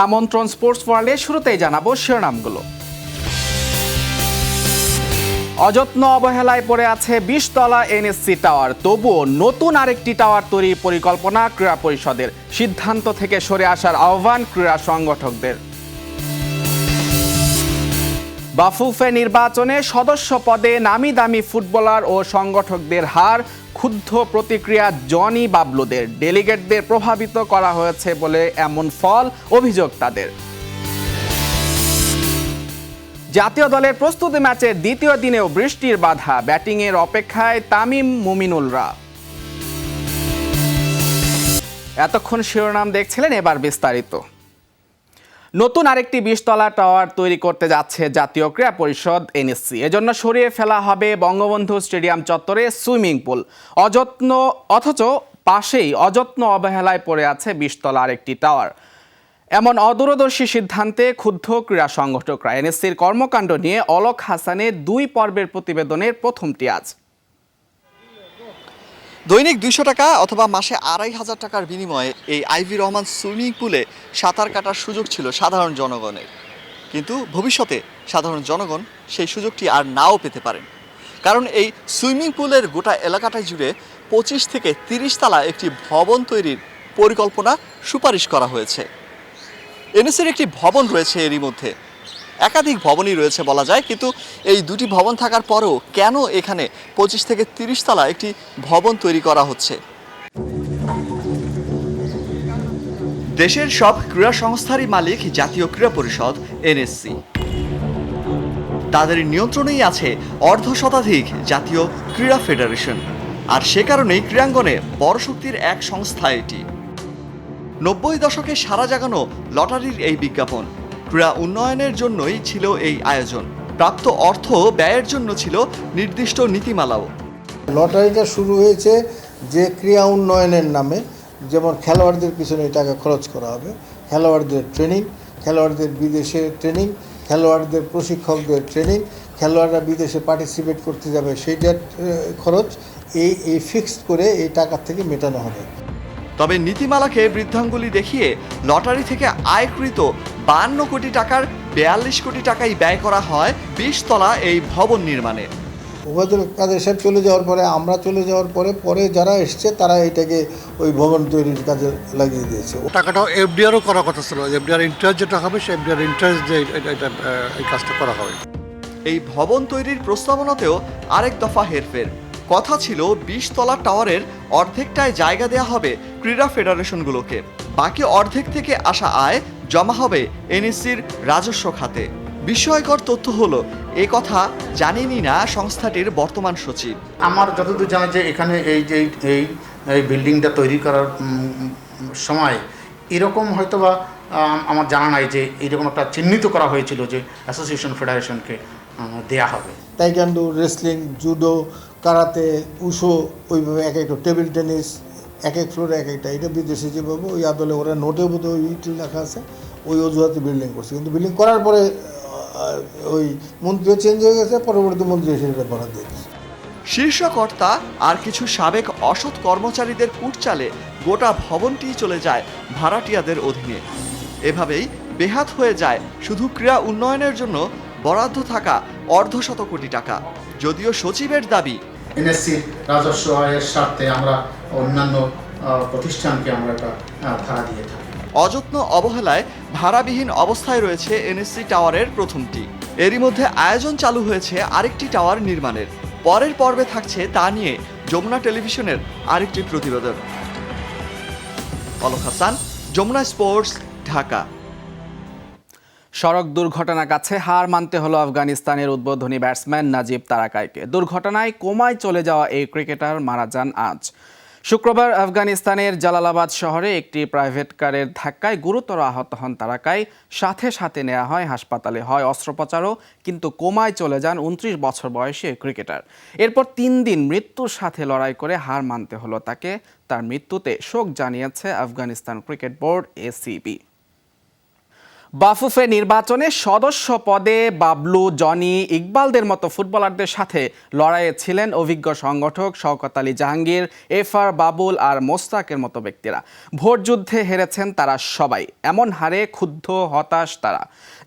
আমন্ত্রণ স্পোর্টস ওয়ার্ল্ডে শুরুতেই জানাবো শিরোনামগুলো। অযত্ন অবহেলায় পড়ে আছে ২০ তলা এনএসসি টাওয়ার, তবুও নতুন আরেকটি টাওয়ার তৈরির পরিকল্পনা ক্রীড়া পরিষদের। সিদ্ধান্ত থেকে সরে আসার আহ্বান ক্রীড়া সংগঠকদের। বাফুফে নির্বাচনে সদস্য পদে নামি দামি ফুটবলার ও সংগঠকদের হার, ক্ষুব্ধ প্রতিক্রিয়া জনি বাবলুদের। ডেলিগেটদের প্রভাবিত করা হয়েছে বলে এমন ফল অভিযোগ তাদের। জাতীয় দলের প্রস্তুতি ম্যাচের দ্বিতীয় দিনেও বৃষ্টির বাধা, ব্যাটিংয়ের অপেক্ষায় তামিম মুমিনুলরা। এতক্ষণ শিরোনাম দেখছিলেন, এবার বিস্তারিত। নতুন আরেকটি ২০ তলা টাওয়ার তৈরি করতে যাচ্ছে জাতীয় ক্রীড়া পরিষদ এনএসসি। এজন্য সরিয়ে ফেলা হবে বঙ্গবন্ধু স্টেডিয়াম চত্বরে সুইমিং পুল। অথচ পাশেই অযত্ন অবহেলায় পড়ে আছে ২০ তলা আরেকটি টাওয়ার। এমন অদূরদর্শী সিদ্ধান্তে ক্ষুব্ধ ক্রীড়া সংগঠকরা। এনএসসির কর্মকাণ্ড নিয়ে অলক হাসানের ২ পর্বের প্রতিবেদনের প্রথমটি আজ। দৈনিক ২০০ টাকা অথবা মাসে ২৫০০ টাকার বিনিময়ে এই আইভি রহমান সুইমিং পুলে সাঁতার কাটার সুযোগ ছিল সাধারণ জনগণের। কিন্তু ভবিষ্যতে সাধারণ জনগণ সেই সুযোগটি আর নাও পেতে পারেন, কারণ এই সুইমিং পুলের গোটা এলাকাটাই জুড়ে ২৫ থেকে ৩০ তলা একটি ভবন তৈরির পরিকল্পনা সুপারিশ করা হয়েছে। এনএসসির একটি ভবন রয়েছে, এরই মধ্যে একাধিক ভবনই রয়েছে বলা যায়, কিন্তু এই দুটি ভবন থাকার পরও কেন এখানে ২৫ থেকে ৩০ তলা একটি ভবন তৈরি করা হচ্ছে? দেশের সব ক্রীড়া সংস্থারই মালিক জাতীয় ক্রীড়া পরিষদ এনএসসি। তাদের নিয়ন্ত্রণেই আছে অর্ধশতাধিক জাতীয় ক্রীড়া ফেডারেশন, আর সে কারণেই ক্রীড়াঙ্গনে বড় শক্তির এক সংস্থা এটি। ৯০ দশকে সারা জাগানো লটারির এই বিজ্ঞাপন, ক্রীড়া উন্নয়নের জন্যই ছিল এই আয়োজন। প্রাপ্ত অর্থ ব্যয়ের জন্য ছিল নির্দিষ্ট নীতিমালাও। লটারিটা শুরু হয়েছে যে ক্রীড়া উন্নয়নের নামে, যেমন খেলোয়াড়দের পিছনে টাকা খরচ করা হবে, খেলোয়াড়দের ট্রেনিং, খেলোয়াড়দের বিদেশে ট্রেনিং, খেলোয়াড়দের প্রশিক্ষকদের ট্রেনিং, খেলোয়াড়রা বিদেশে পার্টিসিপেট করতে যাবে সেইটার খরচ, এই ফিক্সড করে এই টাকার থেকে মেটানো হবে। তবে নীতিমালাকে বৃদ্ধাঙ্গুলি দেখিয়ে লটারি থেকে আয়কৃত ৫২ কোটি টাকার ৪২ কোটি টাকাই ব্যয় করা হয় ২০ তলা এই ভবন নির্মাণে। ওবায়দুল কাদের সাহেব চলে যাওয়ার পরে, আমরা চলে যাওয়ার পরে যারা এসছে তারা এটাকে ওই ভবন তৈরির কাজে লাগিয়ে দিয়েছে। টাকাটাও এফডিআরও করার কথা ছিল, এফডিআর ইন্টারেস্ট যেটা হবে সেই এফডিআর ইন্টারেস্ট দিয়ে এই কাজটা করা হবে। এই ভবন তৈরির প্রস্তাবনাতেও আরেক দফা হেরফের। কথা ছিল ২০ তলা টাওয়ারের অর্ধেকটায় জায়গা দেওয়া হবে ক্রীড়া ফেডারেশনগুলোকে, বাকি অর্ধেক থেকে আসা আয় জমা হবে এনএসসির রাজস্ব খাতে। বিস্ময়কর তথ্য হলো, এ কথা জানেনই না সংস্থাটির বর্তমান সচিব। আমার যতদূর জানা যে এখানে এই বিল্ডিংটা তৈরি করার সময় এরকম হয়তোবা আমার জানা নাই যে এইরকম একটা চিহ্নিত করা হয়েছিল যে অ্যাসোসিয়েশন ফেডারেশনকে দেয়া হবে। তাইকোয়ান্ডো, রেসলিং, জুডো, কারাতে, উশো, ওইভাবে এক একটা, টেবিল টেনিস, এক ফ্লোরে এক একটা। এটা বিদেশে যেভাবে ওই আদলে ওরা নোটের মধ্যে ওই লেখা আছে, ওই অজুহাতে বিল্ডিং করছে। কিন্তু বিল্ডিং করার পরে ওই মন্ত্রীও চেঞ্জ হয়ে গেছে, পরবর্তী মন্ত্রী এসে এটা বরাদ দিয়েছে। শীর্ষ কর্তা আর কিছু সাবেক অসৎ কর্মচারীদের কুটচালে গোটা ভবনটি চলে যায় ভাড়াটিয়াদের অধীনে। এভাবেই বেহাত হয়ে যায় শুধু ক্রীড়া উন্নয়নের জন্য বরাদ্দ থাকা অর্ধশত কোটি টাকা। যদিও সচিবের দাবি, এনএসসির রাজস্ব আয়ের স্বার্থে আমরা অন্যান্য প্রতিষ্ঠানকে আমরা একটা ভাড়া দিয়ে থাকি। অযত্ন অবহেলায় ভাড়াবিহীন অবস্থায় রয়েছে এনএসসি টাওয়ারের প্রথমটি। এরই মধ্যে আয়োজন চালু হয়েছে আরেকটি টাওয়ার নির্মাণের। পরের পর্বে থাকছে তা নিয়ে যমুনা টেলিভিশনের আরেকটি প্রতিবেদন। অলক হাসান, যমুনা স্পোর্টস, ঢাকা। সড়ক দুর্ঘটনার কাছে হার মানতে হলো আফগানিস্তানের উদ্বোধনী ব্যাটসম্যান নাজিব তারাকাইকে। দুর্ঘটনায় কোমায় চলে যাওয়া এই ক্রিকেটার মারা যান আজ। শুক্রবার আফগানিস্তানের জালালাবাদ শহরে একটি প্রাইভেট কারের ধাক্কায় গুরুতর আহত হন তারাকাই। সাথে সাথে নেওয়া হয় হাসপাতালে, হয় অস্ত্রোপচারও, কিন্তু কোমায় চলে যান ২৯ বছর বয়সী এই ক্রিকেটার। এরপর ৩ দিন মৃত্যুর সাথে লড়াই করে হার মানতে হলো তাকে। তার মৃত্যুতে শোক জানিয়েছে Afghanistan cricket board, ACB. Bafufe নির্বাচনে সদস্য পদে বাবলু, জনি, ইকবালদের মতো ফুটবলারদের সাথে লড়াইয়ে ছিলেন অভিজ্ঞ সংগঠক শওকত আলী জাহাঙ্গীর, এফআর বাবুল আর মোস্তাকের মতো ব্যক্তিরা। ভোট যুদ্ধে হেরেছেন তারা সবাই। এমন হারে ক্ষুব্ধ, হতাশ তারা।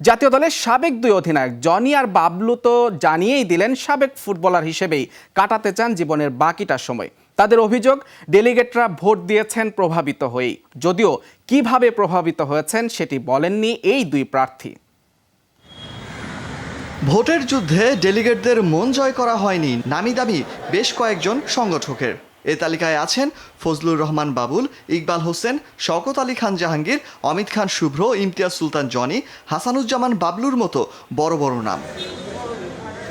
জাতীয় দলের সাবেক দুই অধিনায়ক জনি আর বাবলু তো জানিয়েই দিলেন সাবেক ফুটবলার হিসেবেই কাটাতে চান জীবনের বাকিটা সময়। তাদের অভিযোগ, ডেলিগেটরা ভোট দিয়েছেন প্রভাবিত হয়েই, যদিও কিভাবে প্রভাবিত হয়েছেন সেটি বলেননি এই দুই প্রার্থী। ভোটের যুদ্ধে ডেলিগেটদের মন জয় করা হয়নি নামি দামি বেশ কয়েকজন সংগঠকের। এ তালিকায় আছেন ফজলুর রহমান বাবুল, ইকবাল হোসেন, শওকত আলী খান জাহাঙ্গীর, অমিত খান শুভ্র, ইমতিয়াজ সুলতান জনি, হাসানুজ্জামান বাবলুর মতো বড় বড় নাম।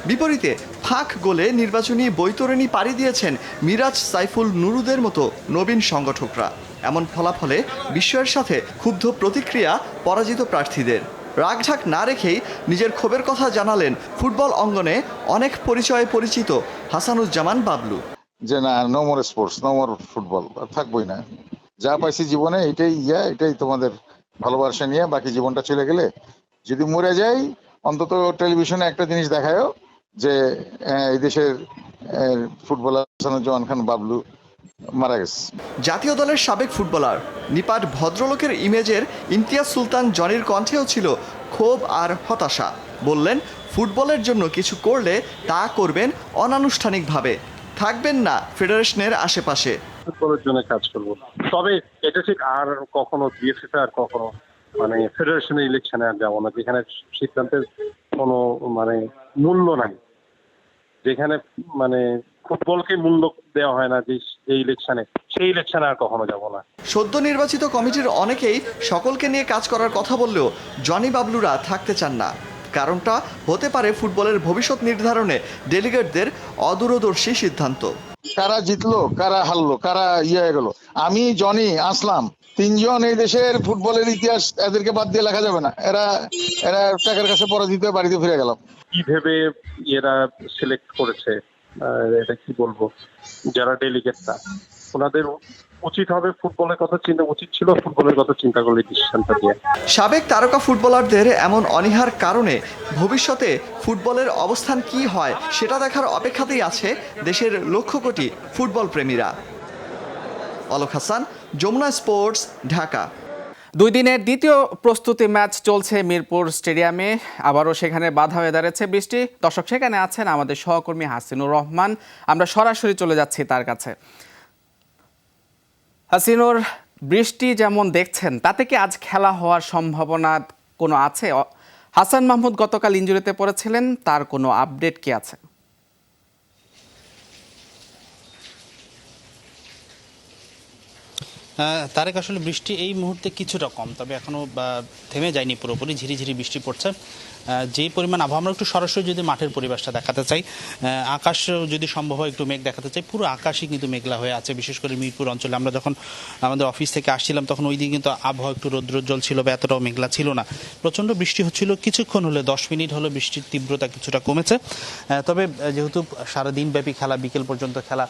বিপরীতে ফাঁক গোলে নির্বাচনী বৈতরণী পাড়ি দিয়েছেন মিরাজ, সাইফুল, নুরুদের মতো নবীন সংগঠকরা। এমন ফলাফলে বিস্ময়ের সাথে ক্ষুব্ধ প্রতিক্রিয়া পরাজিত প্রার্থীদের। রাগঢাক না রেখেই নিজের ক্ষোভের কথা জানালেন ফুটবল অঙ্গনে অনেক পরিচয়ে পরিচিত হাসানুজ্জামান বাবলু। যে না, no more sports, no more football, থাকবোই না। যা পাইছি জীবনে এটাই তোমাদের ভালোবাসা নিয়ে বাকি জীবনটা চলে গেলে যদি মরে যাই, অন্তত টেলিভিশনে একটা জিনিস দেখায়ও যে এই দেশের ফুটবলার হাসানুজ্জামান খান বাবলু মারা গেছে। জাতীয় দলের সাবেক ফুটবলার নিপাট ভদ্রলোকের ইমেজের ইমতিয়াজ সুলতান জনির কণ্ঠেও ছিল ক্ষোভ আর হতাশা। বললেন, ফুটবলের জন্য কিছু করলে তা করবেন অনানুষ্ঠানিকভাবে, থাকবেন না ফেডারেশনের আশেপাশে। ফুটবলের জন্য কাজ করব, তবে এটা ঠিক আর কখনো বিএফএফ আর কখনো ফেডারেশনের ইলেকশনে আর যাবো না, যেখানে সিদ্ধান্তের কোনো মূল্য নাই, যেখানে ফুটবলকে মূল্য দেওয়া হয় না যে ইলেকশনে, সেই ইলেকশনে আর কখনো যাব না। সদ্য নির্বাচিত কমিটির অনেকেই সকলকে নিয়ে কাজ করার কথা বললেও জনি বাবলুরা থাকতে চান না। কারণটা হতে পারে ফুটবলের ভবিষ্যৎ নির্ধারণে ডেলিগেটদের অদূরদর্শী সিদ্ধান্ত। কারা জিতলো, কারা হারলো, কারা হয়ে গেল, আমি, জনি, আসলাম, তিনজন এই দেশের ফুটবলের ইতিহাস, এদেরকে বাদ দিয়ে লেখা যাবে না। এরা টাকার কাছে পরাজিত হয়ে বাড়িতে ফিরে গেলাম। কি ভেবে এরা সিলেক্ট করেছে, এটা কি বলবো, যারা ডেলিগেটরা, ওনাদের উচিত হবে ফুটবলের কথা চিন্তা, উচিত ছিল ফুটবলের কথা চিন্তা করলে ডিসিশনটা দিয়ে। সাবেক তারকা ফুটবলারদের এমন অনীহার কারণে ভবিষ্যতে ফুটবলের অবস্থান কি হয় সেটা দেখার অপেক্ষাতেই আছে দেশের লক্ষ কোটি ফুটবল প্রেমীরা। অলক হাসান, যমুনা স্পোর্টস, ঢাকা। দুই দিনের দ্বিতীয় প্রস্তুতি ম্যাচ চলছে মিরপুর স্টেডিয়ামে। আবারও সেখানে বাধা হয়ে দাঁড়িয়েছে বৃষ্টি। দর্শক, সেখানে আছেন আমাদের সহকর্মী হাসিনুর রহমান। আমরা সরাসরি চলে যাচ্ছি তার কাছে। হাসিনুর, বৃষ্টি যেমন দেখছেন, তাতে কি আজ খেলা হওয়ার সম্ভাবনা কোনো আছে? হাসান মাহমুদ গতকাল ইনজুরিতে পড়েছিলেন, তার কোনো আপডেট কি আছে? তারেক, আসলে বৃষ্টি এই মুহূর্তে কিছুটা কম, তবে এখনও থেমে যায়নি পুরোপুরি, ঝিরিঝিরি বৃষ্টি পড়ছে। যেই পরিমাণ আবহাওয়া, আমরা একটু সরাসরি যদি মাঠের পরিবেশটা দেখাতে চাই, আকাশ যদি সম্ভব হয় একটু মেঘ দেখাতে চাই, পুরো আকাশই কিন্তু মেঘলা হয়ে আছে। বিশেষ করে মিরপুর অঞ্চলে আমরা যখন আমাদের অফিস থেকে আসছিলাম তখন ওই দিন কিন্তু আবহাওয়া একটু রৌদ্রোজ্জ্বল ছিল বা এতটাও মেঘলা ছিল না। প্রচণ্ড বৃষ্টি হচ্ছিল, কিছুক্ষণ হলে 10 মিনিট হলো বৃষ্টির তীব্রতা কিছুটা কমেছে। তবে যেহেতু সারাদিন ব্যাপী খেলা, বিকেল পর্যন্ত খেলা,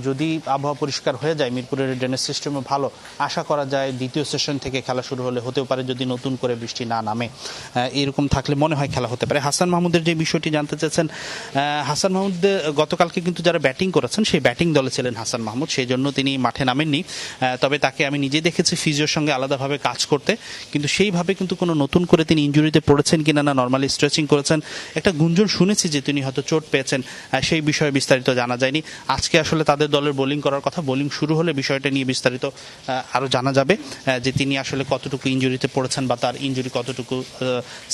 যদি আবহাওয়া পরিষ্কার হয়ে যায়, মিরপুরের ড্রেনেজ সিস্টেমও ভালো, আশা করা যায় দ্বিতীয় সেশন থেকে খেলা শুরু হলে হতেও পারে, যদি নতুন করে বৃষ্টি না নামে। এরকম থাকলে মনে হয় খেলা হতে পারে। হাসান মাহমুদের যে বিষয়টি জানতে চেয়েছেন, হাসান মাহমুদ গতকালকে কিন্তু যারা ব্যাটিং করেছেন সেই ব্যাটিং দলে ছিলেন হাসান মাহমুদ, সেই জন্য তিনি মাঠে নামেননি। তবে তাকে আমি নিজে দেখেছি ফিজিওর সঙ্গে আলাদাভাবে কাজ করতে, কিন্তু সেইভাবে কিন্তু কোনো নতুন করে তিনি ইনজুরিতে পড়েছেন কিনা না নর্মালি স্ট্রেচিং করেছেন, একটা গুঞ্জন শুনেছি যে তিনি হয়তো চোট পেয়েছেন, সেই বিষয়ে বিস্তারিত জানা যায়নি। আজকে আসলে তাদের দলের বোলিং করার কথা, বোলিং শুরু হলে বিষয়টা নিয়ে বিস্তারিত আরও জানা যাবে যে তিনি আসলে কতটুকু ইনজুরিতে পড়েছেন বা তার ইনজুরি কতটুকু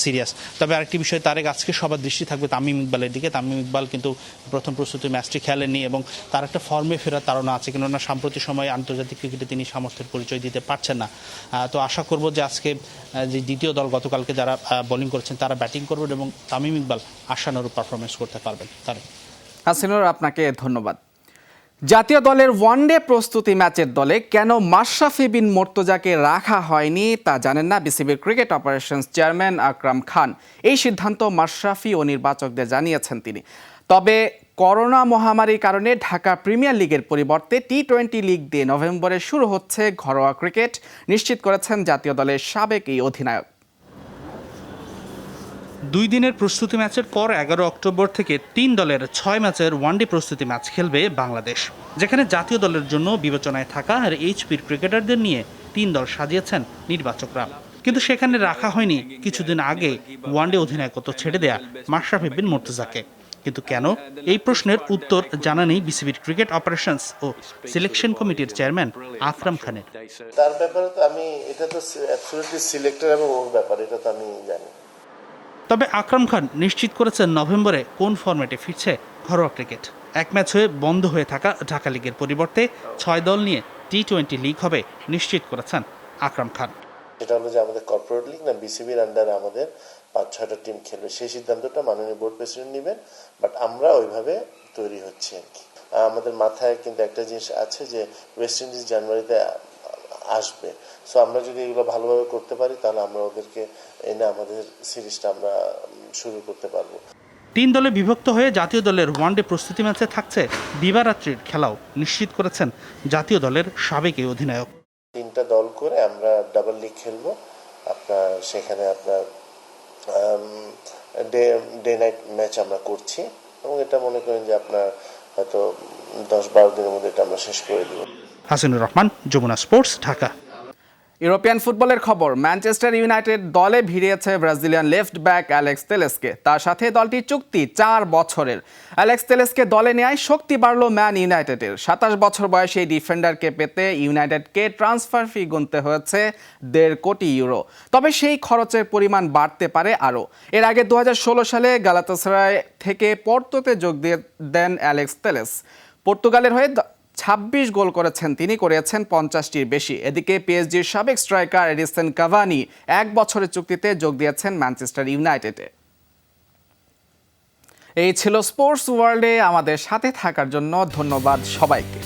সিরিয়াস। তবে আরেকটি বিষয়, তারেক, আজকে সবার দৃষ্টি থাকবে তামিম ইকবালের দিকে। তামিম ইকবাল কিন্তু প্রথম প্রস্তুতি ম্যাচটি খেলেননি এবং তার একটা ফর্মে ফেরার তাড়না আছে, কেননা সাম্প্রতিক সময়ে আন্তর্জাতিক ক্রিকেটে তিনি সামর্থ্যের পরিচয় দিতে পারছেন না। তো আশা করব যে আজকে যে দ্বিতীয় দল গতকালকে যারা বোলিং করছেন তারা ব্যাটিং করবেন এবং তামিম ইকবাল আশানুরূপ পারফরমেন্স করতে পারবেন। তারেক। হাসিনুর, আপনাকে ধন্যবাদ। জাতীয় দলের ওয়ানডে প্রস্তুতি ম্যাচের দলে কেন মাশরাফি বিন মুর্তজাকে রাখা হয়নি তা জানেন না বিসিবির cricket operations chairman Akram Khan. এই সিদ্ধান্ত মাশরাফি ও নির্বাচকদের জানিয়েছেন তিনি। তবে করোনা মহামারীর কারণে ঢাকা প্রিমিয়ার লিগের পরিবর্তে টি-20 লিগ দিয়ে নভেম্বরে শুরু হচ্ছে ঘরোয়া ক্রিকেট, নিশ্চিত করেছেন জাতীয় দলের সাবেক এই অধিনায়ক। 2 দিনের প্রস্তুতি ম্যাচের পর 11 অক্টোবর থেকে 3 দলের 6 ম্যাচের ওয়ানডে প্রস্তুতি ম্যাচ খেলবে বাংলাদেশ, যেখানে জাতীয় দলের জন্য বিবেচনায় থাকা আর এইচপির ক্রিকেটারদের নিয়ে 3 দল সাজিয়েছেন নির্বাচকরা। কিন্তু সেখানে রাখা হয়নি কিছুদিন আগে ওয়ানডে অধিনায়কত্ব ছেড়ে দেয়া মাশরাফি বিন মুর্তজাকে। কিন্তু কেন, এই প্রশ্নের উত্তর জানা নেই বিসিবির ক্রিকেট অপারেশনস ও সিলেকশন কমিটির চেয়ারম্যান আকরাম খানের। তার ব্যাপারে তো এটা তো অ্যাবসলিউটলি সিলেক্টর এবং ওর ব্যাপার, এটা তো আমি জানি। তবে আকরাম খান নিশ্চিত করেছেন নভেম্বরে কোন ফরম্যাটে ফিরছে ঘরোয়া ক্রিকেট। এক ম্যাচ হয়ে বন্ধ হয়ে থাকা ঢাকা লিগের পরিবর্তে 6 দল নিয়ে টি-20 লিগ হবে নিশ্চিত করেছেন আকরাম খান। এটা হলো যে আমাদের কর্পোরেট লিগ না, বিসিবির আন্ডারে আমাদের 5-6টা টিম খেলবে, সেই সিদ্ধান্তটা মাননীয় বোর্ড প্রেসিডেন্ট নেবেন। বাট আমরা ওইভাবে তৈরি হচ্ছি আর কি। আমাদের মাথায় কিন্তু একটা জিনিস আছে যে ওয়েস্ট ইন্ডিজ জানুয়ারিতে আসবে। সো আমরা যদি এগুলো ভালোভাবে করতে পারি তাহলে আমরা ওদেরকে এনে আমাদের সিরিজটা আমরা শুরু করতে পারবো। 3 দলে বিভক্ত হয়ে জাতীয় দলের ওয়ানডে প্রস্তুতি ম্যাচে থাকছে দিবারাত্রির খেলাও নিশ্চিত করেছেন জাতীয় দলের সাবেক এই অধিনায়ক। 3টা দল করে আমরা ডাবল লিগ খেলবো। আপনার সেখানে আপনার ডে নাইট ম্যাচ আমরা করছি এবং এটা মনে করেন যে আপনার হয়তো 10-12 দিনের মধ্যে এটা আমরা শেষ করে দেব। হাসিনুর রহমান, যমুনা স্পোর্টস, ঢাকা। ইউরোপিয়ান ফুটবলের খবর, ম্যানচেস্টার ইউনাইটেড দলে ভিড়িয়েছে ব্রাজিলিয়ান লেফট ব্যাক অ্যালেক্স তেলেসকে। তার সাথে দলটির চুক্তি 4 বছরের। অ্যালেক্স তেলেসকে দলে নেয় শক্তি বাড়ল ম্যান ইউনাইটেডের। 27 বছর বয়সী এই ডিফেন্ডারকে পেতে ইউনাইটেডকে ট্রান্সফার ফি গুনতে হয়েছে 1.5 কোটি ইউরো। তবে সেই খরচের পরিমাণ বাড়তে পারে আরও। এর আগে 2016 সালে গালাতাসারায় থেকে পোর্তোতে যোগ দেন অ্যালেক্স তেলেস। পর্তুগালের হয়ে 26 গোল করেছেন তিনি, করেছেন 50টির বেশি। এদিকে পিএসজির সাবেক স্ট্রাইকার এডিনসন কাভানি 1 বছরের চুক্তিতে যোগ দিয়েছেন ম্যানচেস্টার ইউনাইটেডে। এই ছিল স্পোর্টস ওয়ার্ল্ডে। আমাদের সাথে থাকার জন্য ধন্যবাদ সবাইকে।